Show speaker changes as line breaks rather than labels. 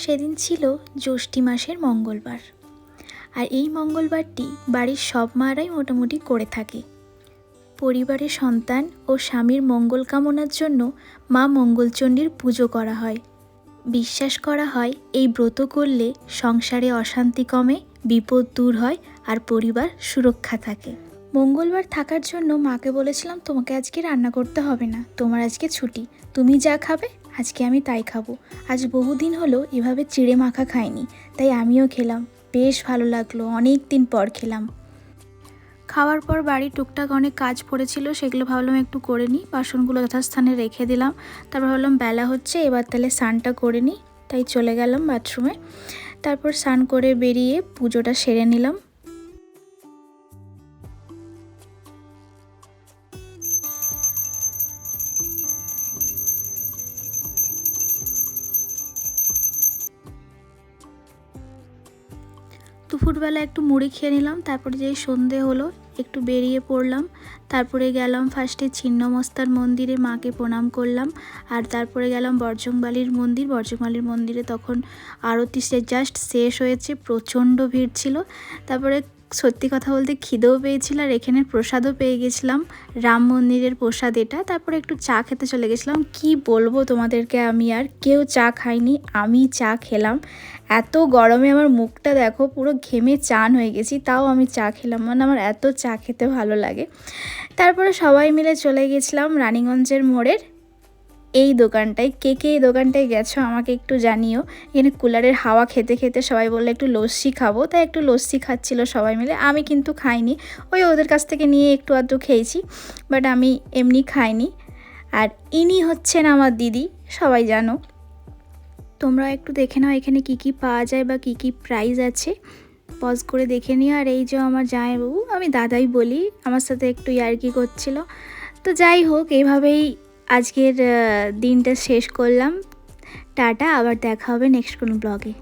সেদিন ছিল জ্যৈষ্ঠী মাসের মঙ্গলবার, আর এই মঙ্গলবারটি বাড়ির সব মারাই মোটামুটি করে থাকে। পরিবারের সন্তান ও স্বামীর মঙ্গল কামনার জন্য মা মঙ্গলচণ্ডীর পুজো করা হয়। বিশ্বাস করা হয় এই ব্রত করলে সংসারে অশান্তি কমে, বিপদ দূর হয় আর পরিবার সুরক্ষা থাকে। মঙ্গলবার থাকার জন্য মাকে বলেছিলাম, তোমাকে আজকে রান্না করতে হবে না, তোমার আজকে ছুটি, তুমি যা খাবে আজকে আমি তাই খাবো। আজ বহুদিন হলো এভাবে চিড়ে মাখা খাইনি, তাই আমিও খেলাম, বেশ ভালো লাগলো, অনেক দিন পর খেলাম। খাওয়ার পর বাড়ি টুকটাক অনেক কাজ পড়েছিল, সেগুলো ভাবলাম একটু করে নিই, বাসনগুলো যথাস্থানে রেখে দিলাম। তারপর ভাবলাম বেলা হচ্ছে, এবার তাহলে স্নানটা করে নিই, তাই চলে গেলাম বাথরুমে। তারপর স্নান করে বেরিয়ে পুজোটা সেরে নিলাম। দুপুরবেলা একটু মুড়ি খেয়ে নিলাম, তারপরে যেই সন্ধে হলো একটু বেরিয়ে পড়লাম। তারপরে গেলাম ফার্স্টে ছিন্নমস্তার মন্দিরে, মাকে প্রণাম করলাম। আর তারপরে গেলাম বজরংবলীর মন্দির। বজরংবলীর মন্দিরে তখন আরতি জাস্ট শেষ হয়েছে, প্রচণ্ড ভিড় ছিল। তারপরে সত্যি কথা বলতে খিদেও পেয়েছিল, আর এখানে প্রসাদও পেয়ে গেছিলাম, রাম মন্দিরের প্রসাদ এটা। তারপরে একটু চা খেতে চলে গেছিলাম। কি বলবো তোমাদেরকে, আমি আর কেউ চা খাইনি, আমি চা খেলাম। এত গরমে আমার মুখটা দেখো, পুরো ঘেমে চান হয়ে গেছি, তাও আমি চা খেলাম, মানে আমার এত চা খেতে ভালো লাগে। তারপরে সবাই মিলে চলে গেছিলাম রানীগঞ্জের মোড়ের এই দোকানটায়। কে কে এই দোকানটায় গেছো আমাকে একটু জানিও। এখানে কুলারের হাওয়া খেতে খেতে সবাই বললো একটু লস্যি খাবো, তাই একটু লস্যি খাচ্ছিল সবাই মিলে। আমি কিন্তু খাইনি, ওই ওদের কাছ থেকে নিয়ে একটু আধটু খেয়েছি, বাট আমি এমনি খাইনি। আর ইনি হচ্ছেন আমার দিদি, সবাই জানো। তোমরা একটু দেখে নাও এখানে কি কি পাওয়া যায় বা কি কি প্রাইস আছে, পজ করে দেখে নিও। আর এই যে আমার জামাইবাবু, আমি দাদাই বলি, আমার সাথে একটু ইয়ার্কি করছিল। তো যাই হোক, এইভাবেই আজকের দিনটা শেষ করলাম। টাটা, আবার দেখা হবে নেক্সট কোনো ব্লগে।